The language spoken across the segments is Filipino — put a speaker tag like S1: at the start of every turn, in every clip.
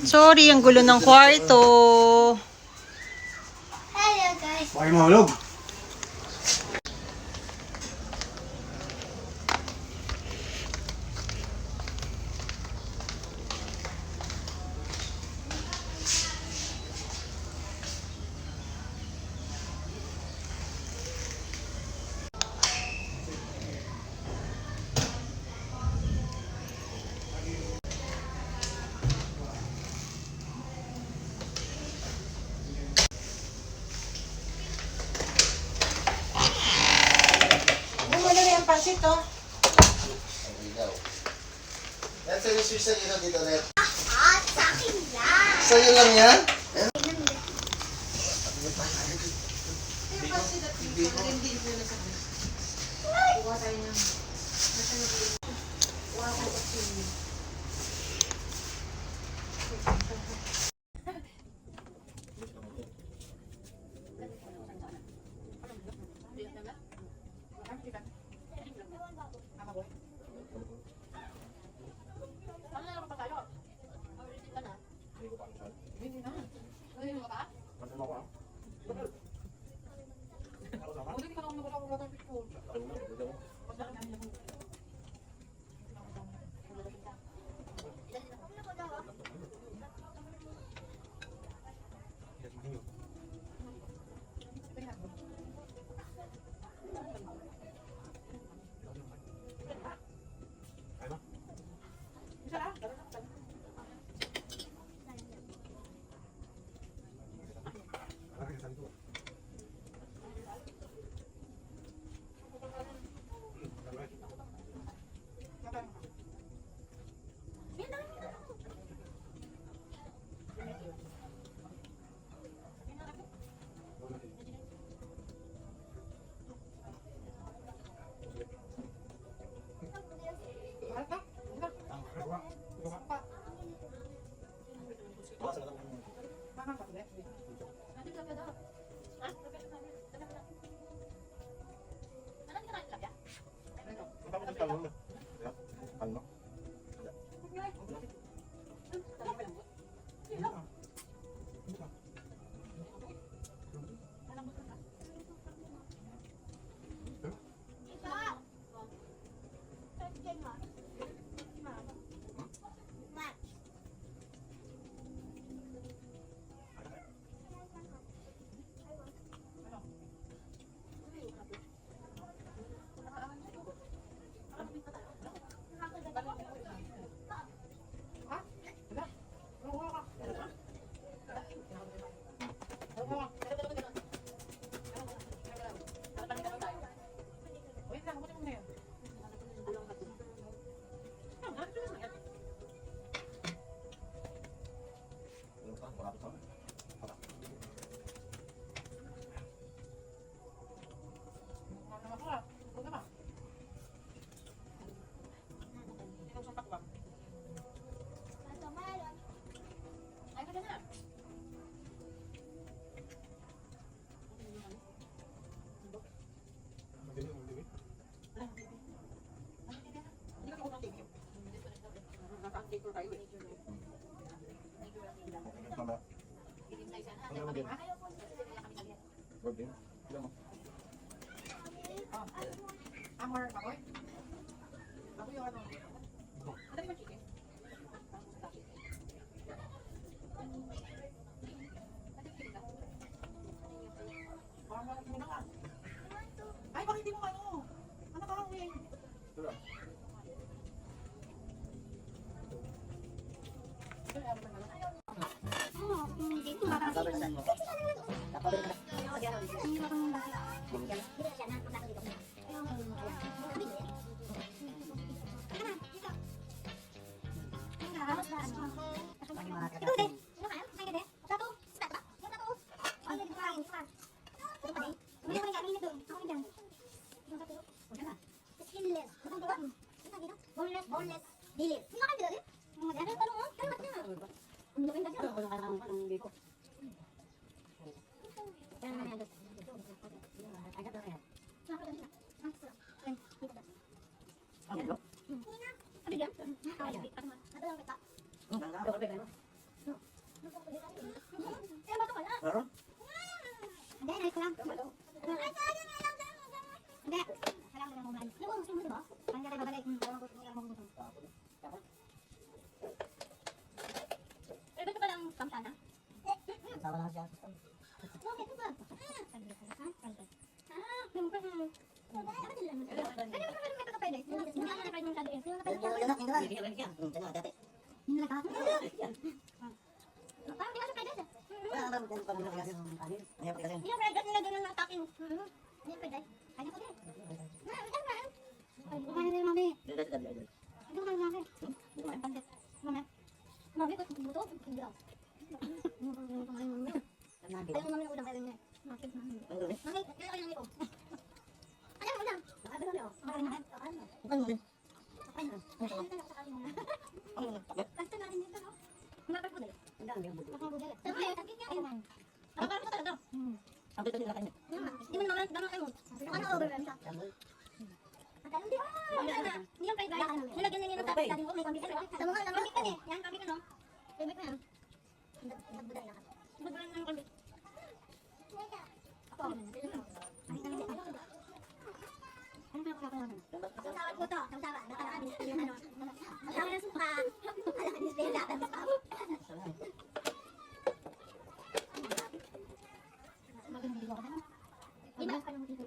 S1: Sorry, ang gulo ng kwarto.
S2: Hello guys.
S3: Bakit mahulog?
S1: Ang pansit, oh.
S3: Yan sa'yo, Swiss, sa'yo dito, Net.
S2: At sa akin lang.
S3: Sa'yo lang yan?
S1: Amor, ako eh. Ako yung ano. Madali ba chicken? Ay, bakit hindi mo ano? Ano ka kami?
S2: Boneless. Dilim. Hindi ka kayo dito? Mga ganun, tanong mo. Tanong natin na. Ang lupin kasi. Ang lupin kasi. Kaya ba ito wala? Hindi, nais ko lang. Hindi. Kailangan ko lang kumain. Yung gusto mo, diba? Ang gari babalik. Ewan ko kung ilang gusto. Eh, ba't ka palang kamsana?
S4: Sama lang siya.
S2: Bakit ito ba? Yung pa dapat din lang. Kaya ba may pagkapwede? Hindi ako na-friend yung sabi. Yung nakapwede. Yung nagkakasin? Parang di ka siya pwede. Yung friend at nilagyan ng takin. Hindi pwede. Kaya ko din. Kumain na rin, mami. Ito ka mami. Pansit. Mami. Mami, kung buto, hindi ako. Ayaw mo mami ng udang, ayaw niya. Mami, mami, kaya kayo ng ito. Ayaw mo udang. Ayaw mo udang. Basta natin dito, no? Mapag po dali. Mapag po dali. Sabi kayo, tagkit niya. Ayun. Parang ko talaga. Di mo naman kayo. Ano overwhelm siya? Hindi yung fried rice. Nilagyan na niya ng tapos dating ko. May kambing. Sa mga kambing ka eh. Yan, kambing ka no? Favorite ko yan. Nagbuday na ka. Nagbuday na ng kambing. Ako. Ano ba ako naman? Sawad ko to. Sawad. Nakakabis ko yung ano. Sawad na suka. Nakakabis ko yung lahat. Magandang ko na. Iba ka naman dito.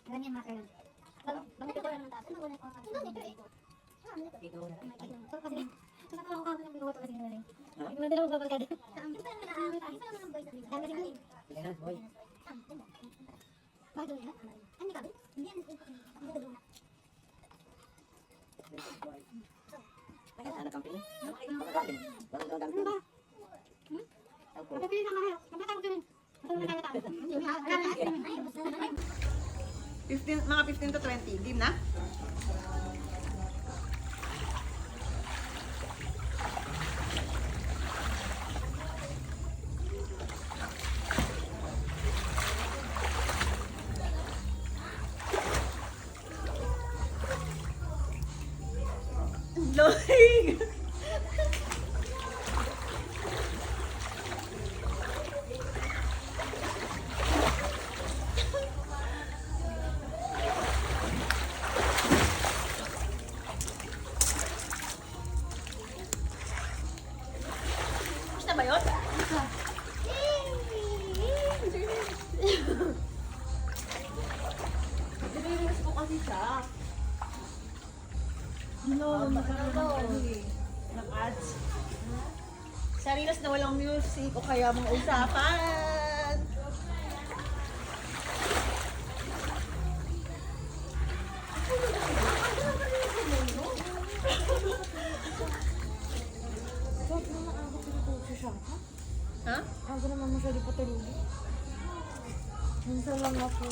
S2: Ganyan maker. Bakit ito lang ng taas? Ano ba na ito? Ano ba ito?
S1: Mga 15 to 20. Dim na? Loig! Gusto ba yun? Nililis ko kasi siya. No, ng ads. Sa reels na walang music o kaya mga usapan. Ha?
S5: Ako naman masyado patulogin. Minsan lang ako.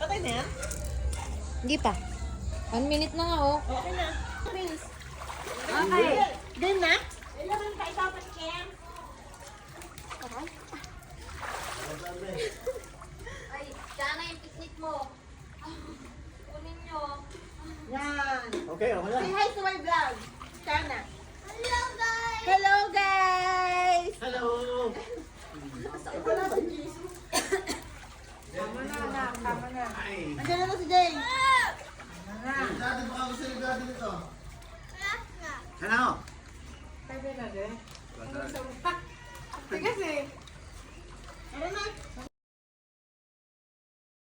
S1: Okay na yan?
S5: Hindi pa. 1 minute na nga oh.
S1: Okay na. Please.
S5: Okay.
S1: Done na?
S2: Ay, sana yung picnic mo. Kunin nyo.
S1: Yan.
S3: Okay, okay
S1: Say hi to my vlog. Sana.
S2: Hello guys!
S1: Hello guys!
S3: Hello!
S1: Wala si Jesus. Tama na.
S3: Ay!
S1: Andiyan na si Jay.
S3: Dati baka gusto yung dati nito.
S2: Wala na.
S3: Ano?
S1: Sabi na din.